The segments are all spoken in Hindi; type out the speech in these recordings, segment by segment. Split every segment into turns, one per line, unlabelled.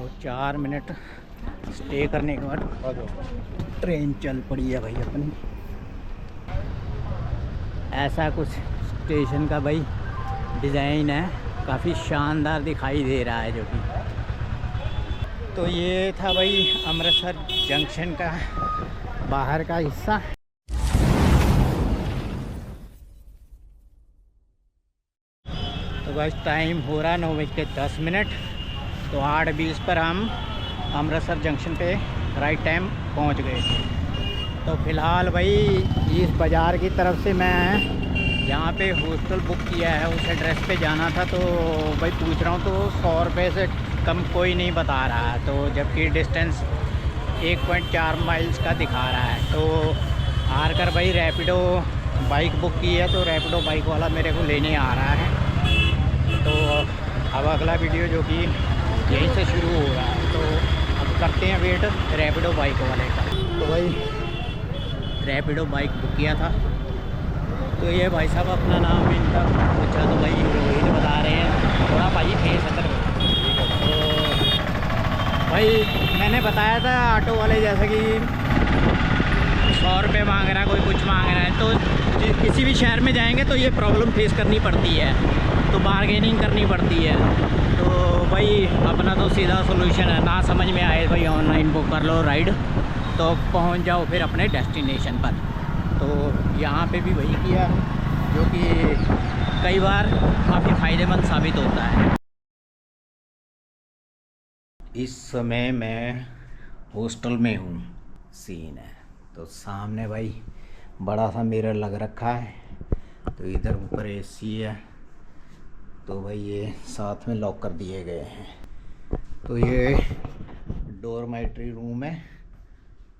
तो 4 मिनट स्टे करने के बाद ट्रेन चल पड़ी है भाई अपनी। ऐसा कुछ स्टेशन का भाई डिज़ाइन है, काफ़ी शानदार दिखाई दे रहा है जो कि। तो ये था भाई अमृतसर जंक्शन का बाहर का हिस्सा। तो बस टाइम हो रहा 9:10। तो 8:20 पर हम अमृतसर जंक्शन पे राइट टाइम पहुंच गए। तो फ़िलहाल भाई इस बाज़ार की तरफ से मैं यहाँ पे हॉस्टल बुक किया है, उस एड्रेस पे जाना था। तो भाई पूछ रहा हूँ तो 100 रुपये से कम कोई नहीं बता रहा है, तो जबकि डिस्टेंस 1.4 माइल्स का दिखा रहा है। तो हार कर भाई रैपिडो बाइक बुक की है, तो रैपिडो बाइक वाला मेरे को लेने आ रहा है। तो अब अगला वीडियो जो कि यहीं से शुरू हो रहा है, तो अब करते हैं वेट रैपिडो बाइक वाले का। तो भाई रैपिडो बाइक बुक किया था। तो ये भाई साहब अपना नाम इनका पूछा तो भाई रोहित बता रहे हैं, थोड़ा भाई फेस अंदर। तो भाई मैंने बताया था ऑटो वाले जैसे कि 100 रुपये मांग रहा है, कोई कुछ मांग रहा है। तो किसी भी शहर में जाएंगे तो ये प्रॉब्लम फेस करनी पड़ती है, तो बार्गेनिंग करनी पड़ती है। तो भाई अपना तो सीधा सोल्यूशन है, ना समझ में आए भाई ऑनलाइन बुक कर लो राइड, तो पहुंच जाओ फिर अपने डेस्टिनेशन पर। तो यहाँ पे भी वही किया, जो कि कई बार काफ़ी फ़ायदेमंद साबित होता है। इस समय मैं हॉस्टल में हूँ, सीन है। तो सामने भाई बड़ा सा मिरर लग रखा है, तो इधर ऊपर एसी है। तो भाई ये साथ में लॉक कर दिए गए हैं। तो ये डॉर्मेट्री रूम है।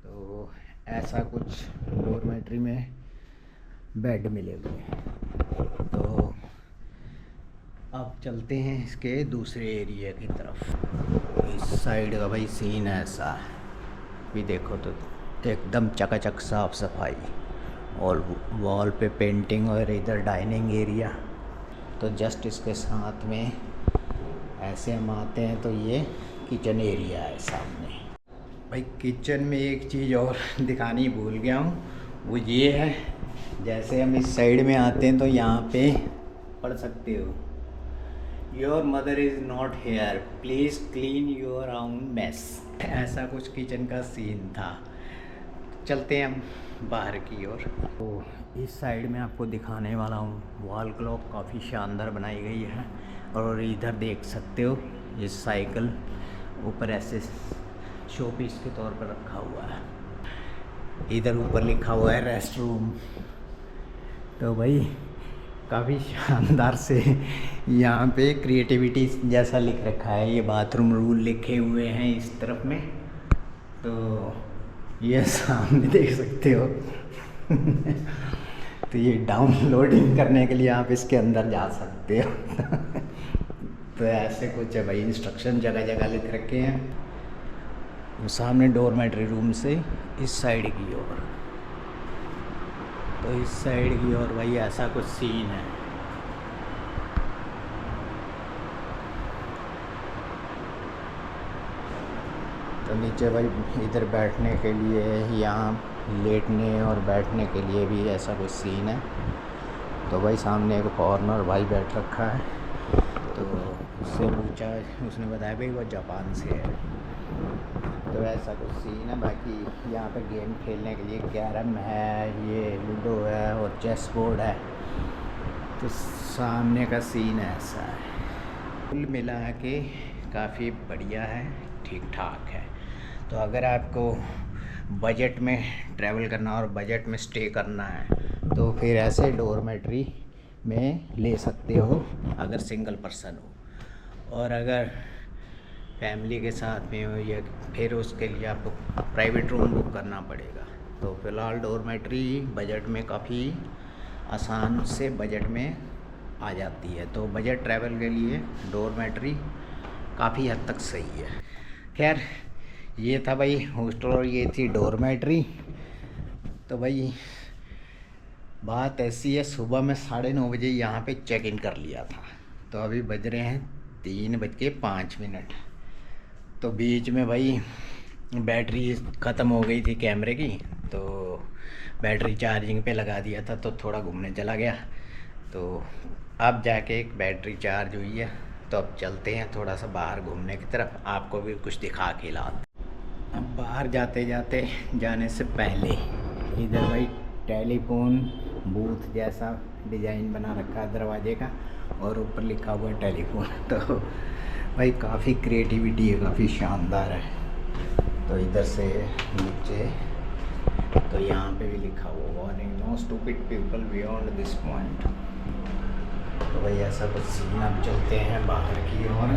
तो ऐसा कुछ डॉर्मेट्री में बेड मिले हुए हैं। तो अब चलते हैं इसके दूसरे एरिया की तरफ। इस साइड का भाई सीन ऐसा है, भी देखो तो एकदम चकाचक साफ सफाई, और वॉल पे पेंटिंग, और इधर डाइनिंग एरिया। तो जस्ट इसके साथ में ऐसे हम आते हैं तो ये किचन एरिया है सामने। भाई किचन में एक चीज़ और दिखानी भूल गया हूँ, वो ये है, जैसे हम इस साइड में आते हैं तो यहाँ पे पढ़ सकते हो, your mother is not here, please clean your own mess. ऐसा कुछ किचन का सीन था। चलते हैं हम बाहर की ओर। तो इस साइड में आपको दिखाने वाला हूँ, वॉल क्लॉक काफ़ी शानदार बनाई गई है। और इधर देख सकते हो ये साइकिल ऊपर ऐसे शो पीस के तौर पर रखा हुआ है। इधर ऊपर लिखा हुआ है रेस्ट रूम। तो भाई काफ़ी शानदार से यहाँ पे क्रिएटिविटी जैसा लिख रखा है। ये बाथरूम रूल लिखे हुए हैं इस तरफ में। तो ये सामने देख सकते हो। तो ये डाउनलोडिंग करने के लिए आप इसके अंदर जा सकते हो। तो ऐसे कुछ है भाई, इंस्ट्रक्शन जगह जगह लिख रखे हैं। वो सामने डॉर्मेट्री रूम से इस साइड की ओर, तो इस साइड की ओर भाई ऐसा कुछ सीन है। तो नीचे भाई इधर बैठने के लिए, यहाँ लेटने और बैठने के लिए भी ऐसा कुछ सीन है। तो भाई सामने एक फॉरेनर भाई बैठ रखा है। तो उससे पूछा, उसने बताया भाई वो जापान से है। तो ऐसा कुछ सीन है। बाकी यहाँ पे गेम खेलने के लिए कैरम है, ये लूडो है और चेस बोर्ड है। तो सामने का सीन ऐसा है। कुल मिला के काफ़ी बढ़िया है, ठीक ठाक है। तो अगर आपको बजट में ट्रैवल करना और बजट में स्टे करना है तो फिर ऐसे डॉर्मेट्री में ले सकते हो अगर सिंगल पर्सन हो। और अगर फैमिली के साथ में हो या फिर उसके लिए आपको प्राइवेट रूम बुक करना पड़ेगा। तो फ़िलहाल डॉर्मेट्री बजट में काफ़ी आसान से बजट में आ जाती है। तो बजट ट्रैवल के लिए डॉर्मेट्री काफ़ी हद तक सही है। खैर ये था भाई हॉस्टल और ये थी डॉर्मेट्री। तो भाई बात ऐसी है, सुबह में 9:30 बजे यहाँ पे चेक इन कर लिया था। तो अभी बज रहे हैं 3:05। तो बीच में भाई बैटरी ख़त्म हो गई थी कैमरे की, तो बैटरी चार्जिंग पे लगा दिया था, तो थोड़ा घूमने चला गया। तो अब जाके एक बैटरी चार्ज हुई है, तो अब चलते हैं थोड़ा सा बाहर घूमने की तरफ, आपको भी कुछ दिखा के लाते। अब बाहर जाने से पहले इधर भाई टेलीफोन बूथ जैसा डिज़ाइन बना रखा है दरवाजे का, और ऊपर लिखा हुआ है टेलीफोन। तो भाई काफ़ी क्रिएटिविटी है, काफ़ी शानदार है। तो इधर से नीचे तो यहाँ पे भी लिखा हुआ warning, no stupid people beyond this point. तो भाई ऐसा कुछ सीन। अब चलते हैं बाहर की ओर।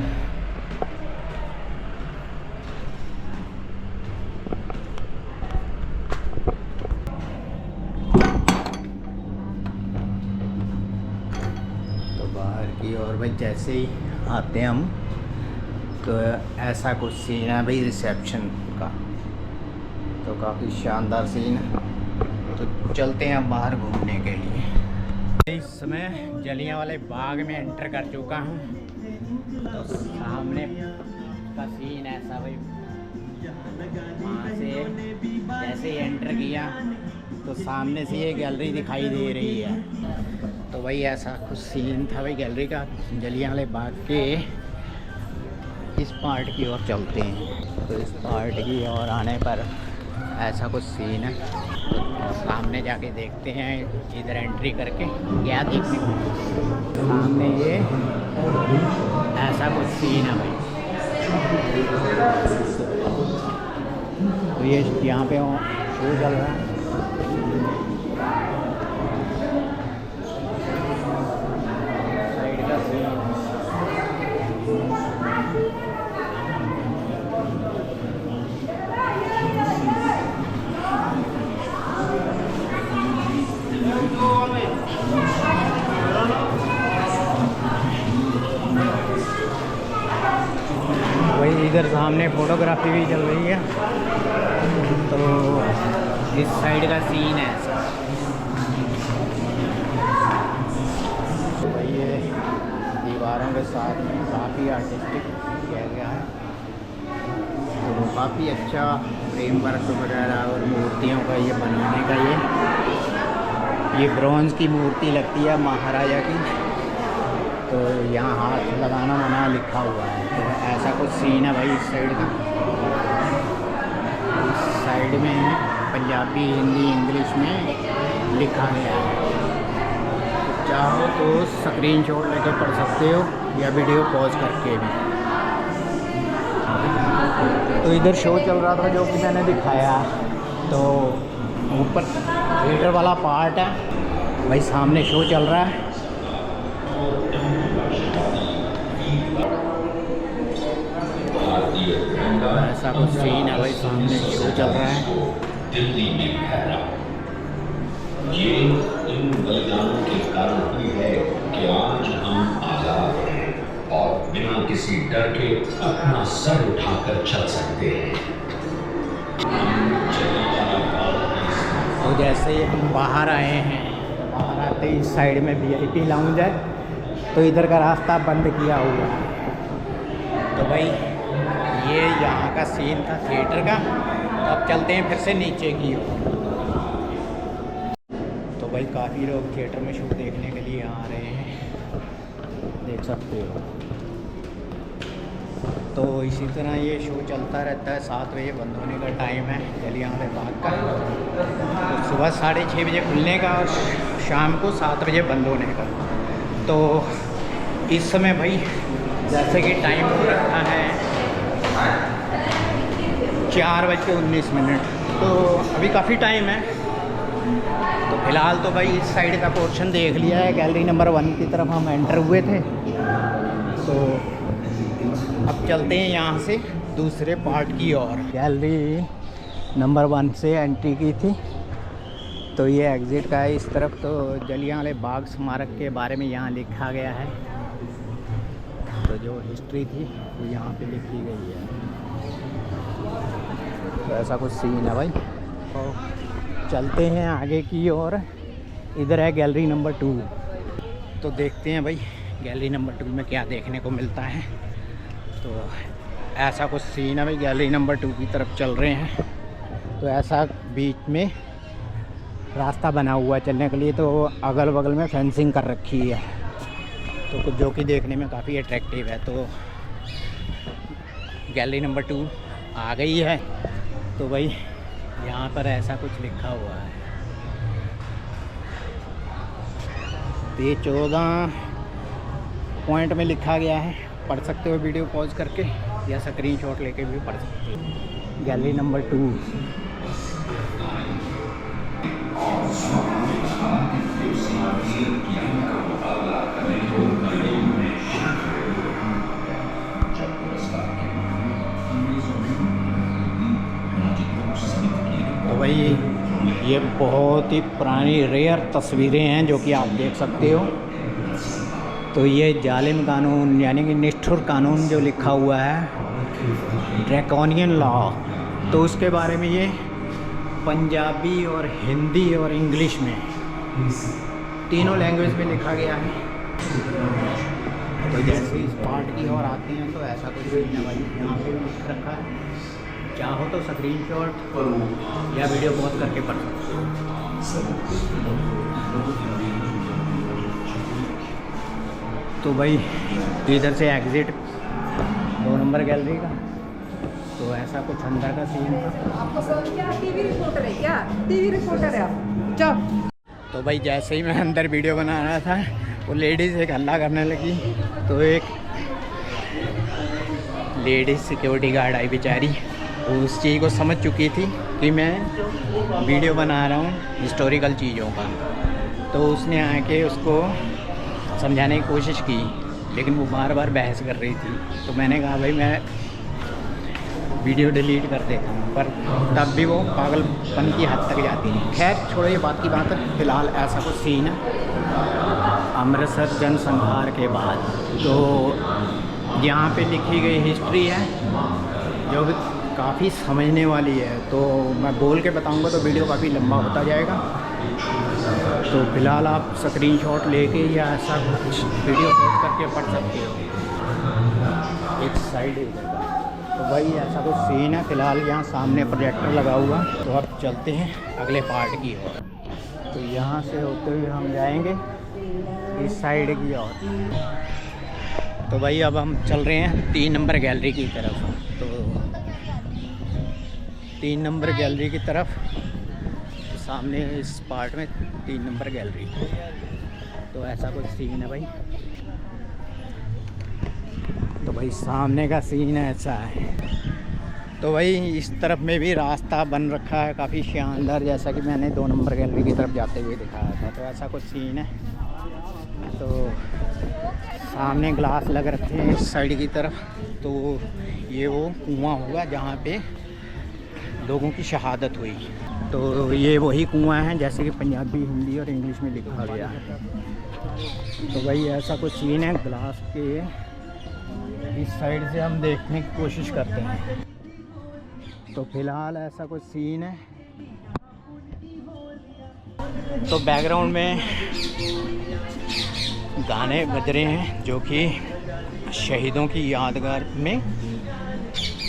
तो बाहर की ओर भाई जैसे ही आते हैं हम, तो ऐसा कुछ सीन है भाई रिसेप्शन का। तो काफ़ी शानदार सीन है। तो चलते हैं अब बाहर घूमने के लिए। इस समय जलियांवाले बाग में एंटर कर चुका हूँ। तो सामने का सीन ऐसा भाई, वहाँ से जैसे ही एंटर किया तो सामने से ये गैलरी दिखाई दे रही है। तो भाई ऐसा कुछ सीन था भाई गैलरी का। जलियांवाले बाग के इस पार्ट की ओर चलते हैं। तो इस पार्ट की ओर आने पर ऐसा कुछ सीन है। तो सामने जाके देखते हैं, इधर एंट्री करके क्या देखने को। सामने ये ऐसा कुछ सीन है भाई। तो ये यहाँ पे शो चल रहा है। साइड का सीन वही। इधर सामने फोटोग्राफी भी चल रही है। तो इस साइड का सीन है ऐसा। तो भाई ये दीवारों के साथ में काफ़ी आर्टिस्टिक किया गया है। तो काफ़ी अच्छा फ्रेम वर्क वगैरह और मूर्तियों का ये बनाने का ये ब्रॉन्ज की मूर्ति लगती है महाराजा की। तो यहाँ हाथ लगाना मना लिखा हुआ है। तो ऐसा कुछ सीन है भाई इस साइड का। इस साइड में पंजाबी, हिंदी, इंग्लिश में लिखा गया है। तो चाहो तो स्क्रीनशॉट लेके पढ़ सकते हो या वीडियो पॉज करके भी। तो इधर शो चल रहा था जो कि मैंने दिखाया। तो ऊपर थिएटर वाला पार्ट है भाई, सामने शो चल रहा है। ऐसा कुछ सीन है भाई, सामने शो चल रहा है।
दिल्ली में ठहरा। ये इन बलिदानों के कारण हुई है कि आज हम आजाद हैं और बिना किसी डर के अपना सर उठाकर चल सकते हैं।
तो जैसे ही हम बाहर आए हैं, बाहर आते ही इस साइड में VIP लाउंज है। तो इधर का रास्ता बंद किया हुआ है। तो भाई ये यहाँ का सीन था थिएटर का। तो अब चलते हैं फिर से नीचे की ओर। तो भाई काफ़ी लोग थिएटर में शो देखने के लिए आ रहे हैं, देख सकते हो। तो इसी तरह ये शो चलता रहता है। 7 बजे बंद होने का टाइम है जलियांवाले बाग का। तो सुबह 6:30 बजे खुलने का और शाम को 7 बजे बंद होने का। तो इस समय भाई जैसे कि टाइम हो रखा है 4:19। तो अभी काफ़ी टाइम है। तो फ़िलहाल तो भाई इस साइड का पोर्शन देख लिया है। गैलरी नंबर 1 की तरफ हम एंटर हुए थे। तो अब चलते हैं यहाँ से दूसरे पार्ट की ओर। गैलरी नंबर 1 से एंट्री की थी। तो ये एग्ज़िट का है इस तरफ। तो जलियांवाले बाग स्मारक के बारे में यहाँ लिखा गया है। तो जो हिस्ट्री थी वो यहाँ पे लिखी गई है। तो ऐसा कुछ सीन है भाई। तो चलते हैं आगे की ओर। इधर है गैलरी नंबर 2। तो देखते हैं भाई गैलरी नंबर 2 में क्या देखने को मिलता है। तो ऐसा कुछ सीन है भाई। गैलरी नंबर 2 की तरफ चल रहे हैं। तो ऐसा बीच में रास्ता बना हुआ है चलने के लिए, तो अगल बगल में फेंसिंग कर रखी है, तो कुछ जो कि देखने में काफ़ी अट्रैक्टिव है। तो गैलरी नंबर 2 आ गई है। तो भाई यहाँ पर ऐसा कुछ लिखा हुआ है। तो ये 14 पॉइंट में लिखा गया है, पढ़ सकते हो वीडियो पॉज करके या स्क्रीनशॉट लेके भी पढ़ सकते हो। Gallery number 2। तो भाई ये बहुत ही पुरानी रेयर तस्वीरें हैं जो कि आप देख सकते हो। तो ये जालिम कानून यानी कि निष्ठुर कानून जो लिखा हुआ है, ड्रैकोनियन लॉ, तो उसके बारे में ये पंजाबी और हिंदी और इंग्लिश में तीनों लैंग्वेज में लिखा गया है। तो जैसे इस पार्ट की ओर आते हैं तो ऐसा कुछ नहीं है भाई। यहाँ पे भी लिख रखा है, चाहो तो स्क्रीनशॉट या वीडियो पॉज करके पढ़ सकते हो। तो भाई इधर से एग्ज़िट 2 नंबर गैलरी का। तो ऐसा कुछ अंदर का सीन था।
आपको क्या टीवी रिपोर्टर है? क्या टीवी रिपोर्टर है आप? जाओ।
तो भाई जैसे ही मैं अंदर वीडियो बना रहा था, वो लेडीज़ एक हल्ला करने लगी। तो एक लेडीज़ सिक्योरिटी गार्ड आई बेचारी, उस चीज़ को समझ चुकी थी कि मैं वीडियो बना रहा हूँ हिस्टोरिकल चीज़ों का। तो उसने आके उसको समझाने की कोशिश की, लेकिन वो बार बार बहस कर रही थी। तो मैंने कहा भाई मैं वीडियो डिलीट कर देता हूँ, पर तब भी वो पागलपन की हद तक जाती है। खैर छोड़ो ये बात की बात है। फ़िलहाल ऐसा कुछ सीन है अमृतसर जनसंहार के बाद। तो यहाँ पे लिखी गई हिस्ट्री है जो भी काफ़ी समझने वाली है। तो मैं बोल के बताऊँगा तो वीडियो काफ़ी लंबा होता जाएगा। तो फ़िलहाल आप स्क्रीनशॉट लेके या ऐसा कुछ वीडियो पॉज करके पढ़ सकते हो। एक साइड है। तो भाई ऐसा कुछ सीन है। फ़िलहाल यहाँ सामने प्रोजेक्टर लगा हुआ। तो अब चलते हैं अगले पार्ट की ओर। तो यहाँ से होते हुए हम जाएंगे इस साइड की ओर। तो भाई अब हम चल रहे हैं 3 नंबर गैलरी की तरफ। तो 3 नंबर गैलरी की तरफ, तो सामने इस पार्ट में 3 नंबर गैलरी। तो ऐसा कुछ सीन है भाई। तो भाई सामने का सीन ऐसा है। तो भाई इस तरफ में भी रास्ता बन रखा है काफ़ी शानदार, जैसा कि मैंने 2 नंबर गैलरी की तरफ जाते हुए दिखाया था। तो ऐसा कुछ सीन है। तो सामने ग्लास लग रखे हैं इस साइड की तरफ। तो ये वो कुआं होगा जहाँ पे लोगों की शहादत हुई। तो ये वही कुआं है जैसे कि पंजाबी, हिंदी और इंग्लिश में लिखा गया है। तो भाई ऐसा कुछ सीन है। ग्लास के इस साइड से हम देखने की कोशिश करते हैं। तो फिलहाल ऐसा कुछ सीन है। तो बैकग्राउंड में गाने बज रहे हैं जो कि शहीदों की यादगार में,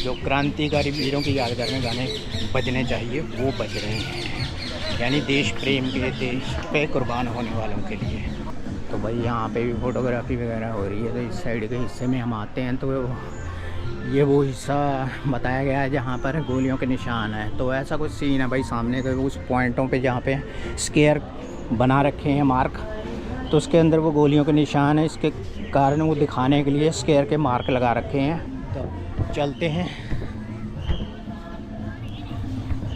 जो क्रांतिकारी वीरों की यादगार में गाने बजने चाहिए वो बज रहे हैं, यानी देश प्रेम के, देश पे कुर्बान होने वालों के लिए। तो भाई यहाँ पे भी फ़ोटोग्राफी वगैरह हो रही है। तो इस साइड के हिस्से में हम आते हैं तो ये वो हिस्सा बताया गया है जहाँ पर गोलियों के निशान हैं। तो ऐसा कुछ सीन है भाई। सामने के उस पॉइंटों पे जहाँ पे स्क्वायर बना रखे हैं मार्क, तो उसके अंदर वो गोलियों के निशान है। इसके कारण वो दिखाने के लिए स्क्वायर के मार्क लगा रखे हैं। तो चलते हैं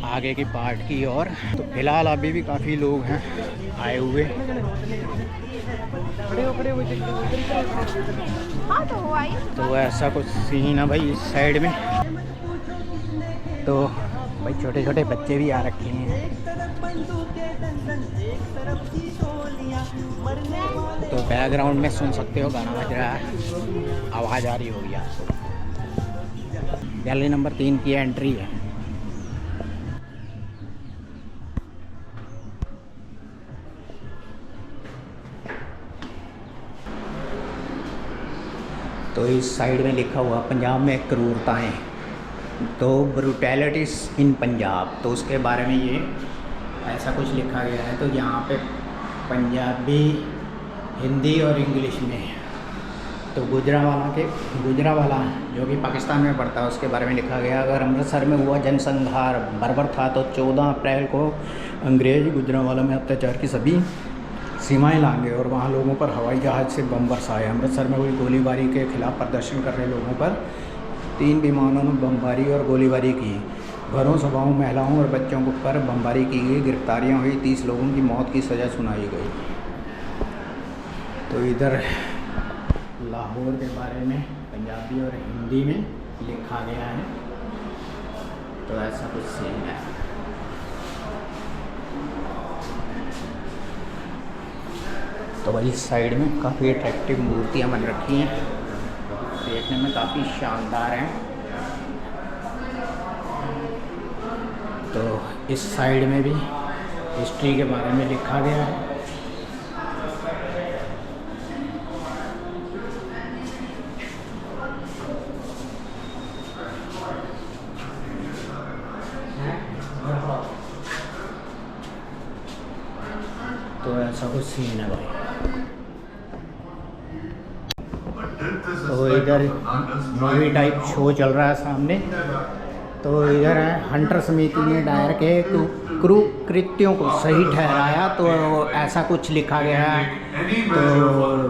आगे की पार्ट की ओर। तो फिलहाल अभी भी काफ़ी लोग हैं आए हुए। तो ऐसा कुछ सीन है भाई इस साइड में। तो भाई छोटे छोटे बच्चे भी आ रखे हैं। तो बैकग्राउंड में सुन सकते हो गाना बज रहा है, आवाज़ आ रही होगी आपको। गैलरी नंबर 3 की एंट्री है। तो इस साइड में लिखा हुआ पंजाब में क्रूरताएं, तो ब्रूटैलिटीज़ इन पंजाब, तो उसके बारे में ये ऐसा कुछ लिखा गया है। तो यहाँ पे पंजाबी, हिंदी और इंग्लिश में, तो गुजरावाला जो कि पाकिस्तान में पड़ता है उसके बारे में लिखा गया। अगर अमृतसर में हुआ जनसंहार बर्बर था तो 14 अप्रैल को अंग्रेज गुजरावाला में अत्याचार की सभी सीमाएं लांघे और वहाँ लोगों पर हवाई जहाज़ से बम बरसाए। अमृतसर में हुई गोलीबारी के खिलाफ प्रदर्शन कर रहे लोगों पर 3 विमानों ने बमबारी और गोलीबारी की। घरों, सभाओं, महिलाओं और बच्चों पर बमबारी की गई। गिरफ्तारियाँ हुई, 30 लोगों की मौत की सज़ा सुनाई गई। तो इधर लाहौर के बारे में पंजाबी और हिंदी में लिखा गया है। तो ऐसा कुछ सीन है। तो भाई साइड में काफ़ी अट्रैक्टिव मूर्तियाँ बन रखी हैं, देखने में काफ़ी शानदार हैं। तो इस साइड में भी हिस्ट्री के बारे में लिखा गया है। तो ऐसा कुछ सीन है भाई। तो इधर मूवी टाइप शो चल रहा है सामने। तो इधर है, हंटर समिति ने डायर के कृत्यों को सही ठहराया, तो ऐसा कुछ लिखा गया है। तो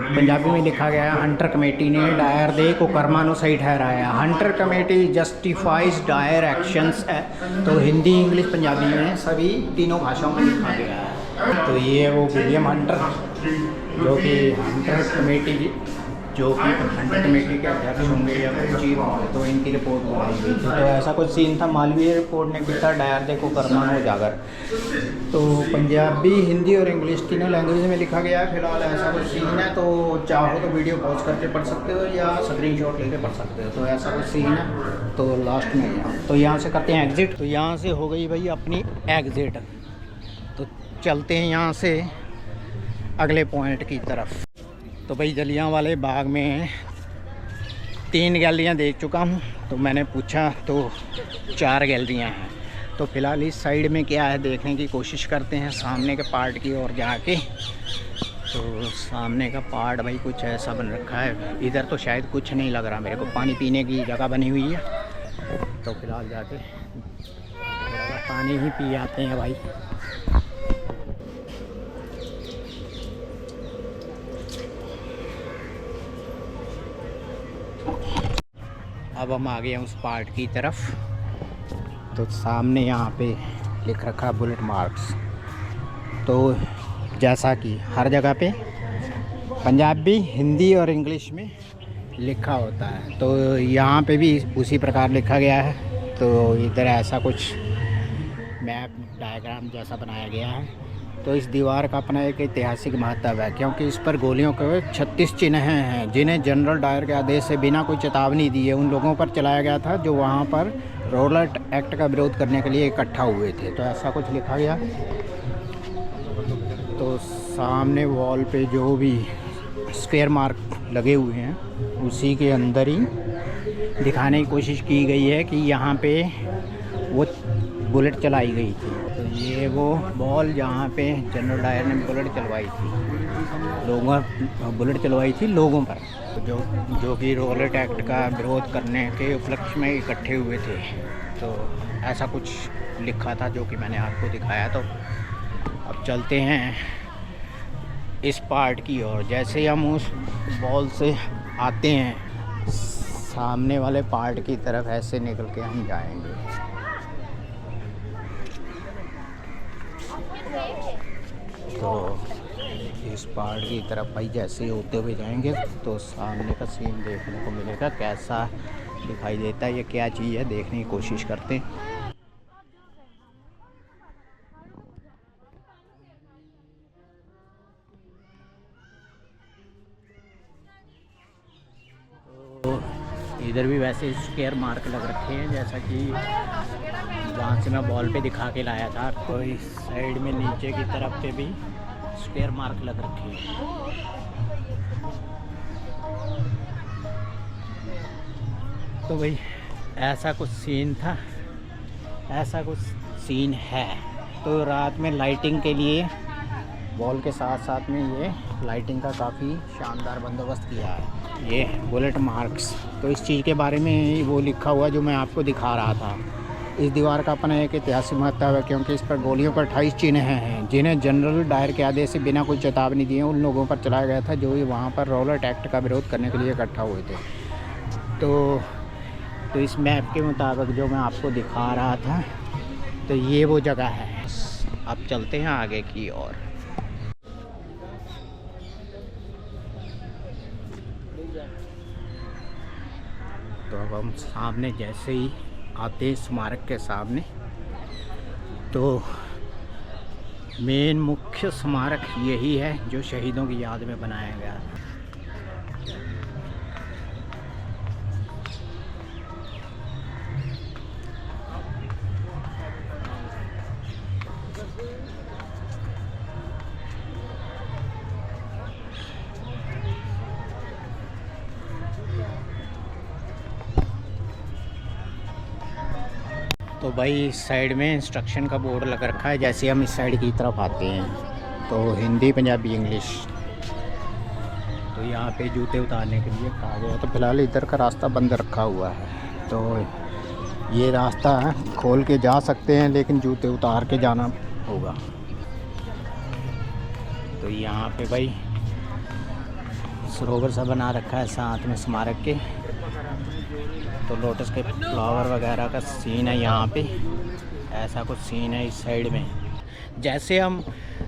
पंजाबी में लिखा गया है, हंटर कमेटी ने डायर दे को कर्मानु सही ठहराया। Hunter committee justifies Dyer actions है। तो हिंदी, इंग्लिश, पंजाबी में सभी तीनों भाषाओं में लिखा गया है। तो ये वो विलियम हंटर जो कि हंटर कमेटी के अध्यक्ष होंगे या फिर चीफ होंगे, तो इनकी रिपोर्ट बनाई गई थी। तो ऐसा कुछ सीन था। मालवीय रिपोर्ट ने किया डायर दे को कर्मानु उजागर। तो पंजाबी, हिंदी और इंग्लिश तीनों लैंग्वेज में लिखा गया है। फिलहाल ऐसा कुछ सीन है। तो चाहो तो वीडियो पॉज करके पढ़ सकते हो या स्क्रीनशॉट लेके पढ़ सकते हो। तो ऐसा कुछ सीन है। तो लास्ट में तो यहाँ से करते हैं एग्ज़िट। तो यहाँ से हो गई भाई अपनी एग्ज़िट। तो चलते हैं यहाँ से अगले पॉइंट की तरफ। तो भाई जलियांवाले बाग में 3 गैलरियाँ देख चुका हूँ। तो मैंने पूछा तो 4 गैलरियाँ हैं। तो फ़िलहाल इस साइड में क्या है देखने की कोशिश करते हैं, सामने के पार्ट की ओर जाके। तो सामने का पार्ट भाई कुछ ऐसा बन रखा है। इधर तो शायद कुछ नहीं लग रहा मेरे को, पानी पीने की जगह बनी हुई है। तो फ़िलहाल जाके थोड़ा पानी ही पी आते हैं भाई। अब हम आ गए हैं उस पार्ट की तरफ। तो सामने यहाँ पे लिख रखा है बुलेट मार्क्स। तो जैसा कि हर जगह पे पंजाबी, हिंदी और इंग्लिश में लिखा होता है, तो यहाँ पे भी उसी प्रकार लिखा गया है। तो इधर ऐसा कुछ मैप डायग्राम जैसा बनाया गया है। तो इस दीवार का अपना एक ऐतिहासिक महत्व है, क्योंकि इस पर गोलियों के 36 चिन्ह हैं जिन्हें जनरल डायर के आदेश से बिना कोई चेतावनी दिए उन लोगों पर चलाया गया था जो वहां पर रोलट एक्ट का विरोध करने के लिए इकट्ठा हुए थे। तो ऐसा कुछ लिखा गया। तो सामने वॉल पे जो भी स्क्वायर मार्क लगे हुए हैं उसी के अंदर ही दिखाने की कोशिश की गई है कि यहाँ पे वो बुलेट चलाई गई थी। तो ये वो बॉल जहाँ पे जनरल डायर ने बुलेट चलवाई थी लोगों पर, जो कि रोलेट एक्ट का विरोध करने के उपलक्ष्य में इकट्ठे हुए थे। तो ऐसा कुछ लिखा था जो कि मैंने आपको दिखाया। तो अब चलते हैं इस पार्ट की ओर। जैसे हम उस बॉल से आते हैं सामने वाले पार्ट की तरफ ऐसे निकल के हम जाएंगे। तो इस पार्ट की तरफ भाई जैसे होते हुए जाएंगे तो सामने का सीन देखने को मिलेगा। कैसा दिखाई देता है, ये क्या चीज़ है, देखने की कोशिश करते हैं। तो इधर भी वैसे स्क्वायर मार्क लग रखे हैं जैसा कि जहाँ से मैं बॉल पे दिखा के लाया था। तो इस साइड में नीचे की तरफ पे भी स्क्वायर मार्क लग रखे हैं। तो भाई ऐसा कुछ सीन था, ऐसा कुछ सीन है। तो रात में लाइटिंग के लिए वॉल के साथ साथ में ये लाइटिंग का काफ़ी शानदार बंदोबस्त किया है। ये बुलेट मार्क्स, तो इस चीज़ के बारे में वो लिखा हुआ जो मैं आपको दिखा रहा था। इस दीवार का अपना एक ऐतिहासिक महत्व है क्योंकि इस पर गोलियों पर 28 चिन्ह हैं जिन्हें जनरल डायर के आदेश से बिना कोई चेतावनी दिए उन लोगों पर चलाया गया था जो वहाँ पर रॉलेट एक्ट का विरोध करने के लिए इकट्ठा हुए थे। तो इस मैप के मुताबिक जो मैं आपको दिखा रहा था, तो ये वो जगह है। अब चलते हैं आगे की ओर। तो अब हम सामने जैसे ही आते हैं स्मारक के सामने, तो मेन मुख्य स्मारक यही है जो शहीदों की याद में बनाया गया है। तो भाई इस साइड में इंस्ट्रक्शन का बोर्ड लग रखा है। जैसे हम इस साइड की तरफ आते हैं तो हिंदी, पंजाबी, इंग्लिश। तो यहाँ पे जूते उतारने के लिए कहा गया। तो फिलहाल इधर का रास्ता बंद रखा हुआ है, तो ये रास्ता खोल के जा सकते हैं लेकिन जूते उतार के जाना होगा। तो यहाँ पे भाई सरोवर सा बना रखा है साथ में स्मारक के। तो लोटस के फ्लावर वगैरह का सीन है यहाँ पे, ऐसा कुछ सीन है इस साइड में। जैसे हम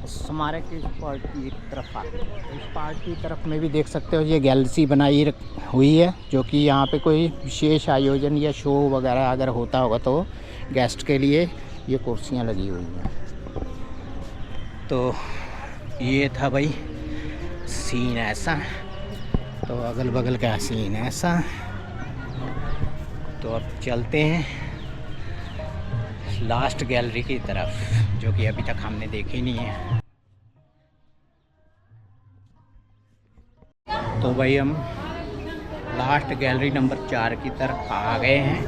स्मारक की पार्ट की तरफ आते हैं, इस पार्ट की तरफ में भी देख सकते हो ये गैलरी बनाई हुई है जो कि यहाँ पे कोई विशेष आयोजन या शो वगैरह अगर होता होगा तो गेस्ट के लिए ये कुर्सियाँ लगी हुई हैं। तो ये था भाई सीन ऐसा, तो अगल बगल का सीन ऐसा। तो अब चलते हैं लास्ट गैलरी की तरफ जो कि अभी तक हमने देखी नहीं है। तो भाई हम लास्ट गैलरी नंबर 4 की तरफ आ गए हैं।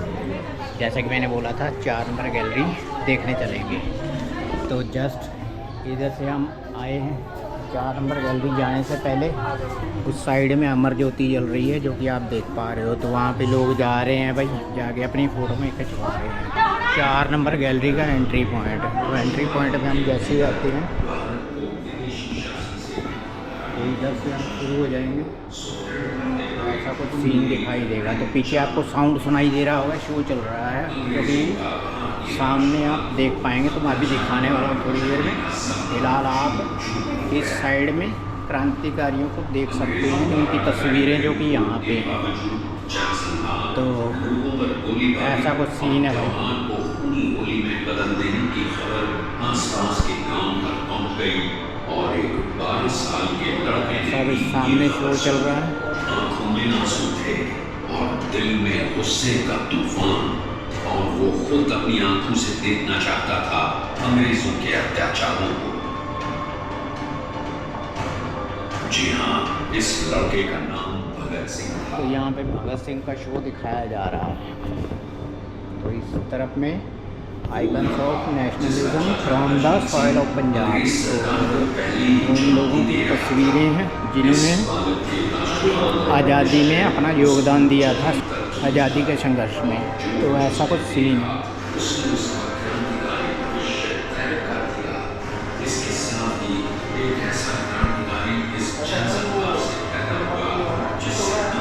जैसा कि मैंने बोला था 4 नंबर गैलरी देखने चलेंगे। तो जस्ट इधर से हम आए हैं। 4 नंबर गैलरी जाने से पहले उस साइड में अमर ज्योति जल रही है जो कि आप देख पा रहे हो। तो वहाँ पे लोग जा रहे हैं भाई, जाके अपनी फ़ोटो में खिंचवा रहे हैं। 4 नंबर गैलरी का एंट्री पॉइंट। तो एंट्री पॉइंट पे हम जैसे ही आते हैं तो इधर से हम शुरू हो जाएंगे। ऐसा कुछ सीन दिखाई देगा। तो पीछे आपको साउंड सुनाई दे रहा होगा, शो चल रहा है क्योंकि सामने आप देख पाएंगे। तो मैं अभी दिखाने वाला हूँ थोड़ी देर में। फिलहाल आप इस साइड में क्रांतिकारियों को देख सकते हैं, उनकी तस्वीरें जो कि यहाँ पे हैं। तो ऐसा कुछ सीन है भाई। सब इस सामने शो चल रहा है।
आंखों में आंसू थे और दिल में गुस्से का तूफान, और वो खुद अपनी आंखों से देखना चाहता था अंग्रेजों के अत्याचारों को। जी हाँ, इस लड़के का नाम भगत सिंह था।
तो यहाँ पे भगत सिंह का शो दिखाया जा रहा है। तो इस तरफ में icons of nationalism from the soil of Punjab. तो उन लोगों की तस्वीरें हैं जिन्होंने आज़ादी में अपना योगदान दिया था, आज़ादी के संघर्ष में। तो ऐसा कुछ सीन है।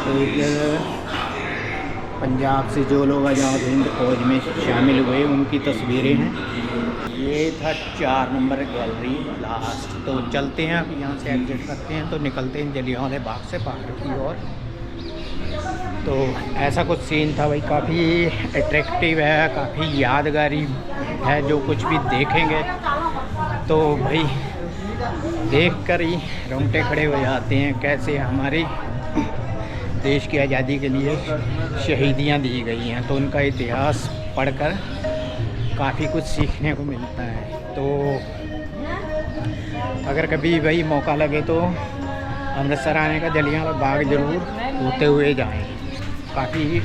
तो इधर पंजाब से जो लोग आज़ाद हिंद फौज में शामिल हुए उनकी तस्वीरें हैं। ये था 4 नंबर गैलरी लास्ट। तो चलते हैं, अब यहाँ से एग्जिट करते हैं तो निकलते हैं जलियांवाला बाग से बाहर की ओर। तो ऐसा कुछ सीन था भाई, काफ़ी अट्रैक्टिव है, काफ़ी यादगारी है। जो कुछ भी देखेंगे तो भाई देख कर ही रोंगटे खड़े हो जाते हैं, कैसे हमारी देश की आज़ादी के लिए शहीदियाँ दी गई हैं। तो उनका इतिहास पढ़कर काफ़ी कुछ सीखने को मिलता है। तो अगर कभी भाई मौका लगे तो अमृतसर आने का जलियांवाला बाग ज़रूर होते हुए जाएं। काफ़ी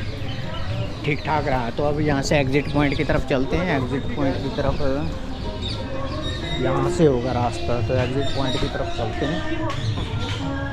ठीक ठाक रहा। तो अब यहाँ से एग्ज़िट पॉइंट की तरफ चलते हैं। एग्ज़िट पॉइंट की तरफ यहाँ से होगा रास्ता, तो एग्ज़िट पॉइंट की तरफ चलते हैं।